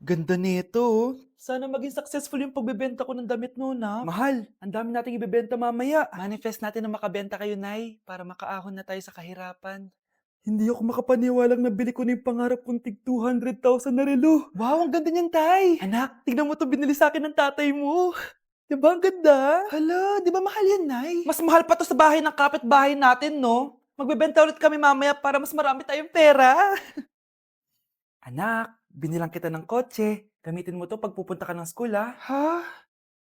Ganda nito, oh. Sana maging successful yung pagbebenta ko ng damit mo, na. Mahal, ang dami nating ibebenta mamaya. Manifest natin na makabenta kayo, Nay, para makaahon na tayo sa kahirapan. Hindi ako makapaniwalang nabili ko na yung pangarap kong tig 200,000 na relo. Wow, ang ganda niyan, Tay. Anak, tignan mo to binili sa akin ng tatay mo. Diba ang ganda? Hala, di ba mahal yan, Nay? Mas mahal pa to sa bahay ng kapitbahay natin, no? Magbebenta ulit kami mamaya para mas marami tayong pera. Anak, binilang kita ng kotse. Gamitin mo to pag pupunta ka ng school, ha? Ha?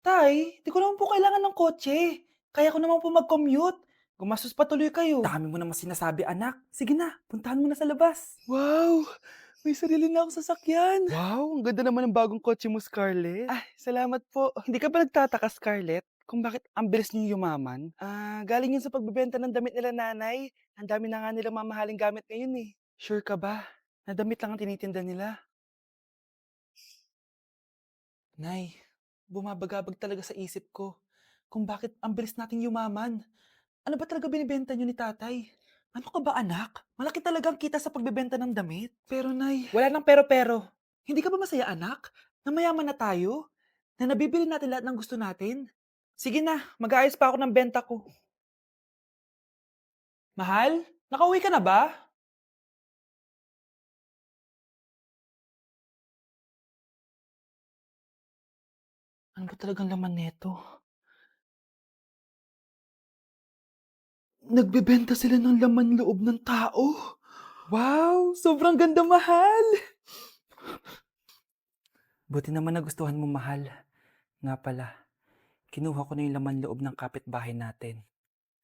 Tay, di ko naman po kailangan ng kotse. Kaya ko naman po mag-commute. Gumastos pa tuloy kayo. Dami mo naman sinasabi, anak. Sige na, puntahan mo na sa labas. Wow! May sarili na akong sasakyan. Wow, ang ganda naman ng bagong kotse mo, Scarlett. Ah, salamat po. Hindi ka ba nagtataka, Scarlett, kung bakit ang bilis niyo yumaman? Galing yun sa pagbebenta ng damit nila nanay. Ang dami na nga nilang mamahaling gamit ngayon eh. Sure ka ba? Na damit lang ang tinitinda nila? Nay, bumabagabag talaga sa isip ko kung bakit ang bilis nating yumaman. Ano ba talaga binibenta niyo ni tatay? Ano ka ba, anak? Malaki talaga ang kita sa pagbebenta ng damit. Pero nay, wala nang pero-pero. Hindi ka ba masaya, anak? Na mayaman na tayo? Na nabibili natin lahat ng gusto natin? Sige na, mag-aayos pa ako ng benta ko. Mahal, nakauwi ka na ba? Ano ba talagang laman neto? Nagbebenta sila ng laman loob ng tao. Wow, sobrang ganda, mahal. Buti naman nagustuhan mo, mahal. Nga pala, kinuha ko na yung laman loob ng kapitbahay natin.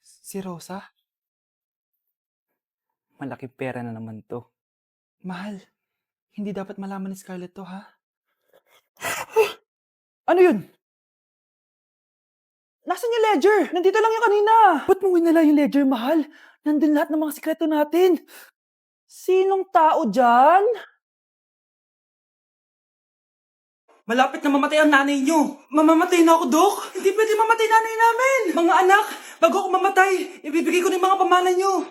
Si Rosa? Malaking pera na naman to. Mahal, hindi dapat malaman ni Scarlett to, ha? Ano yun? Nasaan yung ledger? Nandito lang yung kanina. Ba't mo winala yung ledger, mahal? Nandun lahat ng mga sikreto natin. Sinong tao dyan? Malapit na mamatay ang nanay niyo. Mamamatay na ako, Dok. Hindi pwede mamatay nanay namin. Mga anak, bago ako mamatay, ibibigay ko na yung mga pamana niyo.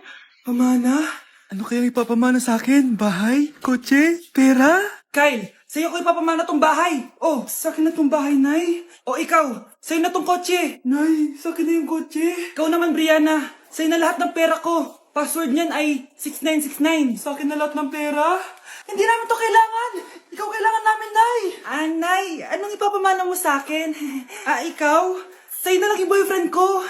Pamana? Ano kaya ipapamana sa akin? Bahay? Kotse? Pera? Kyle, sa'yo ko ipapamana tong bahay. Oh, sa akin na tong bahay, Nay. O ikaw, sa'yo na tong kotse. Nay, sa akin na yung kotse. Ikaw naman, Brianna, sa'yo na lahat ng pera ko. Password niyan ay 6969. Sa akin na lahat ng pera? Hindi namin to kailangan. Ikaw kailangan namin, Nay. Nay, anong ipapamana mo sa akin? Ikaw? Sa'yo na lang yung boyfriend ko.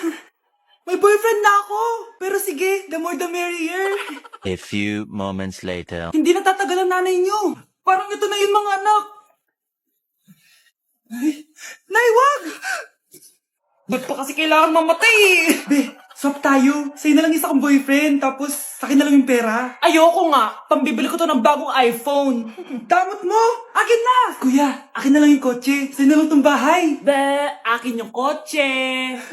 May boyfriend na ako. Pero sige, the more the merrier. A few moments later. Hindi natatagal ang nanay niyo. Parang ito na yung mga anak. Nay, wag! Ba't pa kasi kailangan mamatay eh? Be, swap tayo. Sa'yo na lang isa kong boyfriend, tapos sa akin na lang yung pera. Ayoko nga. Pambibili ko to ng bagong iPhone. Damot mo! Akin na! Kuya, akin na lang yung kotse. Sa'yo na lang tong bahay. Be, akin yung kotse.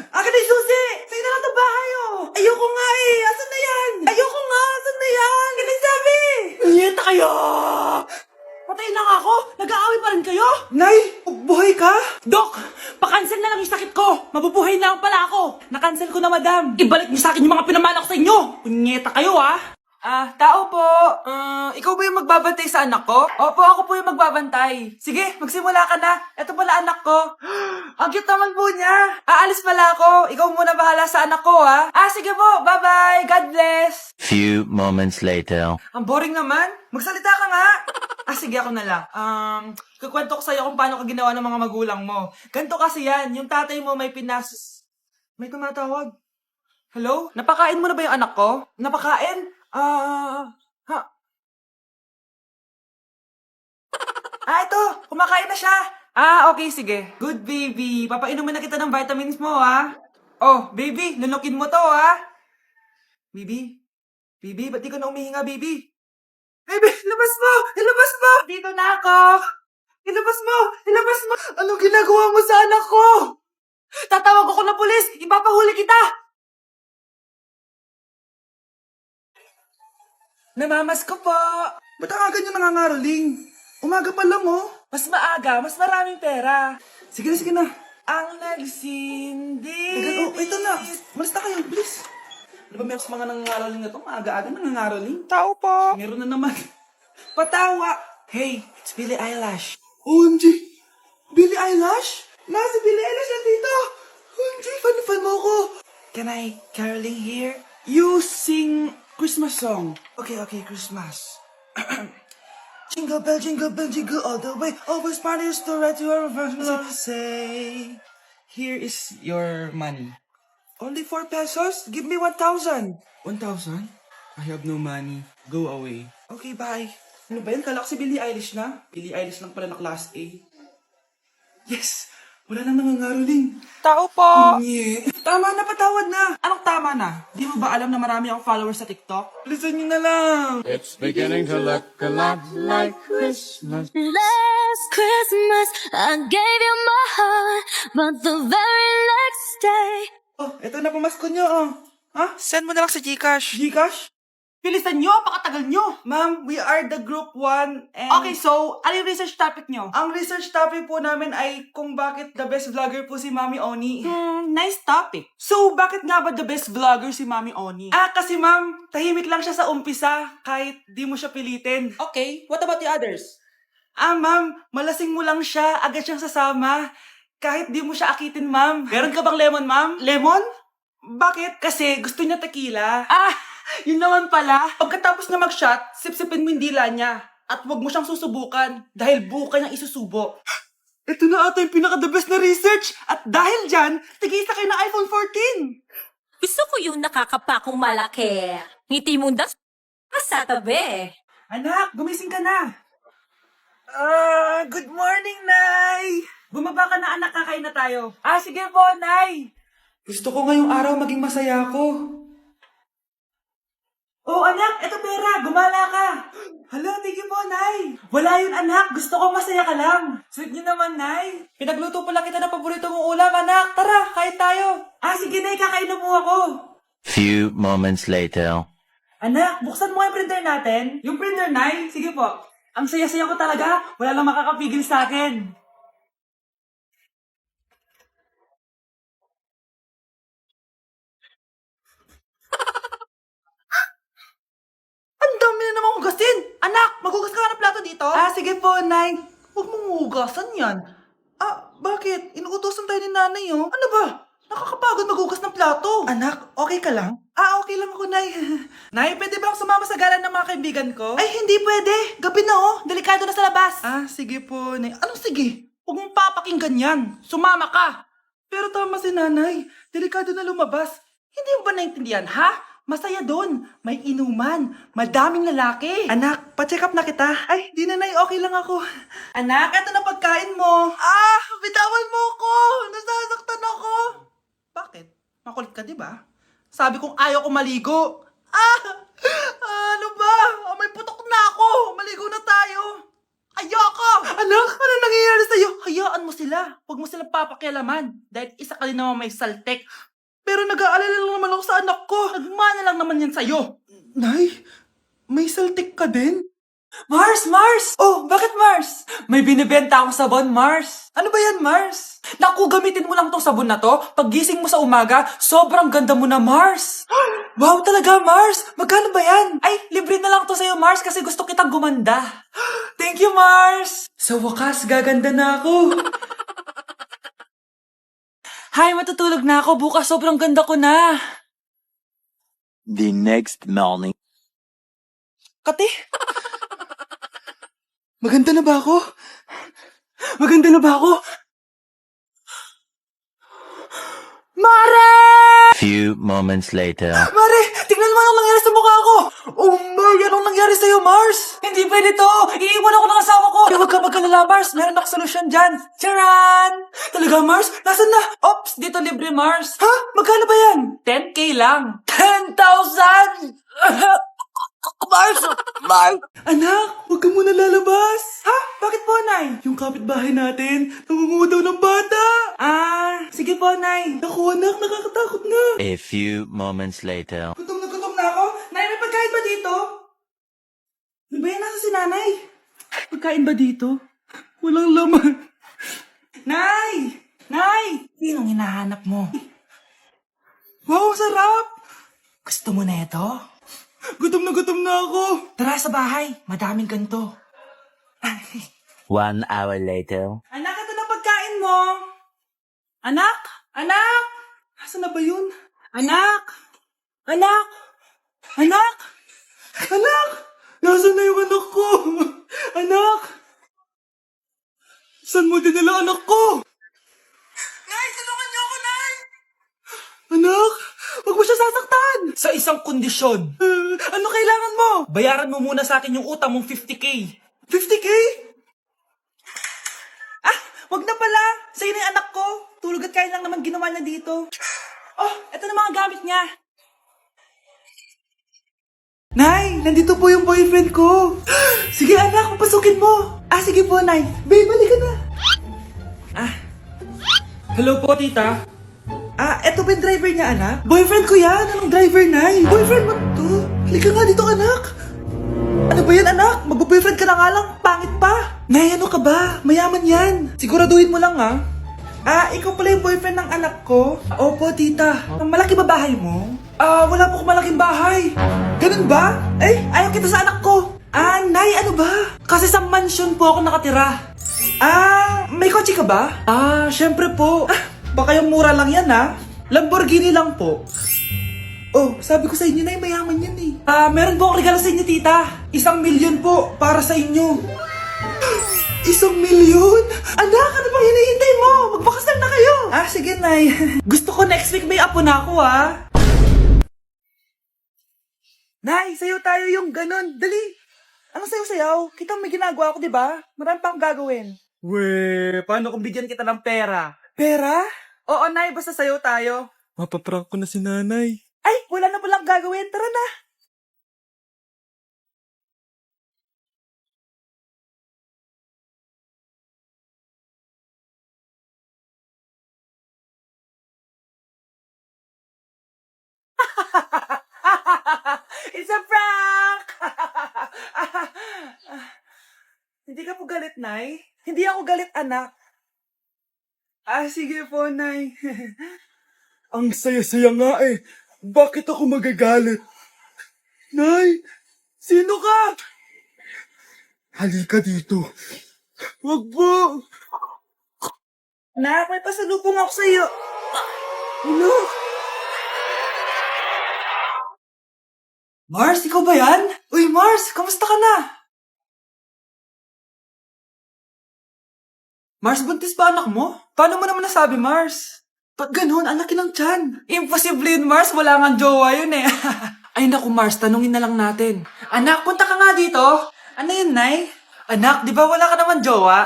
Akin na yung susi! Sa'yo na lang tong bahay oh! Ayoko nga eh! Asan na yan? Ayoko nga! Asan na yan? Ganun sabi! Niyeta kayo! Patay na nga ako! Nag-aaway pa rin kayo? Nay! Buhay ka? Dok! Pa-cancel na lang yung sakit ko! Mabubuhay na lang pala ako! Na-cancel ko na, madam! Ibalik niyo sa akin yung mga pinamana ko sa inyo! Punyeta kayo, ah! Tao po! Ikaw ba yung magbabantay sa anak ko? Opo, ako po yung magbabantay. Sige, magsimula ka na. Ito pala anak ko. Ang cute naman po niya. Aalis pala ako. Ikaw muna bahala sa anak ko, ha? Sige po. Bye-bye. God bless. Few moments later. Ang boring naman. Magsalita ka nga. Sige, ako na lang. Kukwento ko sa'yo kung paano ka ginawa ng mga magulang mo. Ganito kasi yan. Yung tatay mo may May tumatawag. Hello? Napakain mo na ba yung anak ko? Napakain? Ito. Kumakain na siya. Okay, sige. Good, baby. Papainumin na kita ng vitamins mo, ha? Oh, baby. Lunukin mo to, ha? Baby? Baby, ba't di ka na umihinga, baby? Baby, ilabas mo! Ilabas mo! Dito na ako! Ilabas mo! Ilabas mo! Anong ginagawa mo sa anak ko? Tatawag ako ng pulis! Ipapahuli kita! Namamas ko po! Ba't ang aga niyo nangangaroling? Umaga pa lang, oh. Mas maaga, mas maraming pera. Sige na, sige na. Ang nagsindi. Ito na. Malis na kayo, please. Ano ba meron sa mga nangangaroling na to? Maaga-aga nangangaroling? Tao po. Meron na naman. Patawa. Hey, it's Billie Eilish. OMG! Billie Eilish? Si Billie Eilish nandito! OMG, fan mo ko! Can I caroling here? You sing Christmas song. Okay, Christmas. Jingle bell, jingle all the way. Always parties to right to our first say. Here is your money. Only 4 pesos? Give me 1,000. 1,000? I have no money. Go away. Okay, bye. Ano ba yan? Kala ko si Billie Eilish na. Billie Eilish lang pala na class A. Yes! Wala nang nangangaroling. Tao po! Tama na, patawad na. Anong tama na? Di mo ba alam na marami akong followers sa TikTok? Listen nyo na lang. It's beginning to look a lot like Christmas. Last Christmas, I gave you my heart, but the very next day, Oh, eto na pamasko nyo, oh. Ha? Send mo na lang sa Gcash. Gcash? Bilisan nyo, pakatagal nyo. Ma'am, we are the group 1 and... Okay, so, ano yung research topic nyo? Ang research topic po namin ay kung bakit the best vlogger po si Mami Oni. Nice topic. So, bakit nga ba the best vlogger si Mami Oni? Kasi ma'am, tahimik lang siya sa umpisa kahit di mo siya pilitin. Okay, what about the others? Ma'am, malasing mo lang siya, agad siyang sasama. Kahit di mo siya akitin, ma'am. Meron ka bang lemon, ma'am? Lemon? Bakit? Kasi gusto niya tequila. Yun naman pala. Pagkatapos na mag-shot, sipsipin mo yung dila niya. At huwag mo siyang susubukan dahil buo ka niyang isusubo. Ito na ata yung pinaka-the best na research. At dahil dyan, tigisa kayo ng iPhone 14. gusto ko yung nakakapakong malaki. Ngiti mo sa tabi. Anak, gumising ka na. Good morning, Nay. Bumaba ka na, anak, kakain na tayo. Sige po, Nay. Gusto ko ngayong araw maging masaya ako. Oh, anak, eto pera, gumala ka. Hala, thank you po, Nay. Wala yun, anak, gusto ko masaya ka lang. Sweet niyo naman, Nay. Pinagluto pala kita ng paborito mong ulam, anak. Tara, kain tayo. Sige, Nay, kakain na po ako. Few moments later. Anak, buksan mo yung printer natin. Yung printer, Nay? Sige po. Ang saya-saya ko talaga. Wala lang makakapigil sa akin. Ang dami na namang hugasin. Anak, maghugas ka nga ng plato dito. Sige po, Nay. Huwag mong hugasan yan. Bakit? Inuutosan tayo ni nanay, oh. Ano ba? Nakakapagod maghugas ng plato. Anak, okay ka lang? Okay lang ako, Nay. Nay, pwede ba akong sumama sa gala ng mga kaibigan ko? Ay, hindi pwede. Gabi na, oh. Delikado na sa labas. Sige po, Nay. Anong sige? Huwag mong papakinggan yan. Sumama ka. Pero tama si nanay. Delikado na lumabas. Hindi mo ba naintindihan, ha? Masaya doon. May inuman. Madaming lalaki. Anak, pa-check up na kita. Ay, di na, Nay. Okay lang ako. Anak, eto na pagkain mo. Bitawan mo ako. Nasasaktan ako. Bakit? Makulit ka, di ba? Sabi kong ayaw ko maligo. Ano ba? May putok na ako. Maligo na tayo. Ayoko! Anak, ano nangyayari sa'yo? Hayaan mo sila. Huwag mo silang papakialaman. Dahil isa ka din naman may saltek. Pero nag-aalala lang naman ako sa anak ko. Nagmana lang naman yan sa'yo. Nay, may saltik ka din? Mars! Oh, bakit Mars? May binibenta akong sabon, Mars. Ano ba yan, Mars? Naku, gamitin mo lang tong sabon na to. Pag gising mo sa umaga, sobrang ganda mo na, Mars. Wow, talaga, Mars. Magkano ba yan? Ay, libre na lang to sa'yo, Mars, kasi gusto kitang gumanda. Thank you, Mars. Sa wakas, gaganda na ako. Hay, matutulog na ako. Bukas sobrang ganda ko na. The next morning. Kate? Maganda na ba ako? Mare! Few moments later. Mare, tingnan mo anong nangyari sa mukha ko. Oh my, anong nangyari sa'yo, Mars? Hindi pwede to. Iiwan ako ng asawa ko. Huwag ka magkalala, Mars. Meron akong solusyon dyan. Charan! Talaga, Mars? Nasaan na? Ops, dito libre, Mars. Ha? Magkano ba yan? 10K lang. 10,000! Mars! Anak, huwag ka muna lalabas. Ha? Bakit po, Nay? Yung kapitbahay natin, nangunguha daw ng bata. Sige po, Nay. Naku, anak, nakakatakot na. A few moments later. Gutom na ako. Nay, may pagkain ba dito? Ano ba yan? Nasa si nanay? Pagkain ba dito? Walang laman. Nay! Sinong hinahanap mo? Wow, sarap! Gusto mo na ito? Gutom na ako. Tara sa bahay. Madaming ganito. 1 hour later. Anak, ito na pagkain mo. Anak? Anak? Asan na ba yun? Anak? Anak? Anak? Anak? Nasaan na yung anak ko? Anak? Saan mo dinala anak ko? Nay, tulungan niyo ako, Nay! Anak, huwag mo siya sasaktan! Sa isang kondisyon. Ano kailangan mo? Bayaran mo muna sa akin yung utang mong 50K. 50K? Ah, wag na pala. Sa'yo na yung anak ko. Tulog at kain lang naman ginawa niya dito. Oh, eto na mga gamit niya. Nay, nandito po yung boyfriend ko. Sige anak, papasukin mo. Ah, sige po, Nay. Babe, balik ka na. Ah, hello po, tita. Ah, eto ba yung driver niya, anak? Boyfriend ko yan. Anong driver, Nay? Boyfriend mo to? Halika nga dito, anak. Ano ba yan, anak? Mag-boyfriend ka na nga lang. Pangit pa. Nay, ano ka ba? Mayaman yan. Siguraduhin mo lang, ha? Ah, ikaw pala yung boyfriend ng anak ko? Opo, tita. Malaki ba bahay mo? Ah, wala po akong malaking bahay. Ganun ba? Eh, ayaw kita sa anak ko. Ah, Nay, ano ba? Kasi sa mansion po ako nakatira. Ah, may kotse ka ba? Ah, syempre po. Ah, baka yung mura lang yan, ha? Lamborghini lang po. Oh, sabi ko sa inyo, Nay, mayaman yan eh. Ah, meron po akong regalo sa inyo, tita. 1,000,000 po para sa inyo. 1,000,000? Anak, ano bang hinihintay mo? Magpakasal na kayo. Ah, sige, Nay. Gusto ko next week may apo na ako, ha? Nay, sayo tayo yung ganun. Dali. Anong sayo-sayaw? Kita may ginagawa ko, di ba? Marami pa akong gagawin. Weh, paano kung bigyan kita ng pera? Pera? Oo, Nay, basta sayo tayo. Mapaprank ko na si nanay. Ay, wala na palang gagawin. Tara na. It's a prank! Hindi ka po galit, Nay? Hindi ako galit, anak. Ah, sige po, Nay. Ang saya-saya nga eh. Bakit ako magagalit? Nay, sino ka? Halika dito. Wag po. Nak, may pasalubong ako sa'yo. Ano? Mars, ikaw ba yan? Uy, Mars, kamusta ka na? Mars, buntis ba anak mo? Paano mo naman nasabi, Mars? Ba't ganun? Ang laki ng tiyan. Imposible yun, Mars. Wala nga jowa yun eh. Ay naku, Mars, tanungin na lang natin. Anak, punta ka nga dito. Ano yun, Nay? Anak, di ba wala ka naman jowa?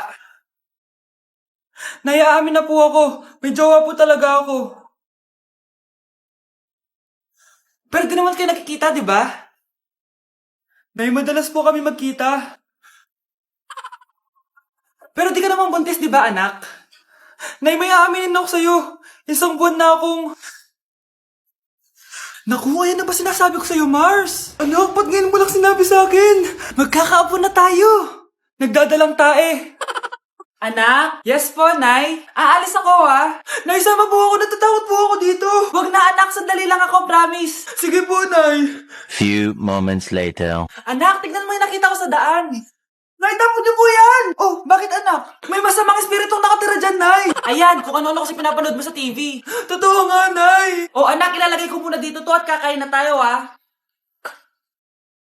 Nay, aamin na po ako. May jowa po talaga ako. Pero di naman kayo nakikita, di ba? Nay, madalas po kami magkita. Pero di ka naman buntis, di ba, anak? Nay, may aaminin ako sa'yo. 1 buwan na akong... Naku, ayan na ba sinasabi ko sa'yo, Mars? Anak, ba't ngayon mo lang sinabi sa akin? Magkakaapo na tayo. Nagdadalang tae. Anak? Yes po, Nay. Aalis ako, ha? Nay, sama po ako. Natatakot po ako dito. Wag na, anak. Sandali lang ako, promise. Sige po, Nay. Few moments later. Anak, tignan mo yung nakita ko sa daan. Nay, tamo niyo po yan! Oh, bakit anak? May masamang espiritong nakatira dyan, Nay! Ayan, kung ano-ano kasi pinapanood mo sa TV. Totoo nga, Nay! Oh, anak, ilalagay ko muna dito to at kakain na tayo, ha?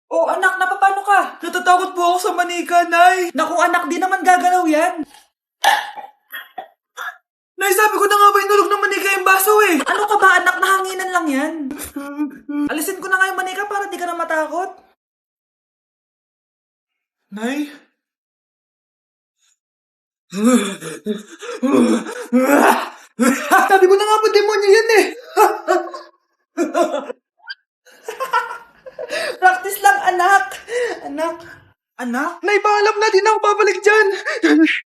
Oh, anak, napapano ka? Natatakot po ako sa manika, Nay! Naku, anak, di naman gagalaw yan! Nay, sabi ko na nga ba inulog ng manika yung baso eh! Ano ka ba, anak? Nahanginan lang yan! Alisin ko na nga yung manika para di ka na matakot. Nay? Sabi ko na nga po, demonyo yan eh! Practice lang, anak! Anak? Anak? Nay, paalam na, di na ako babalik dyan!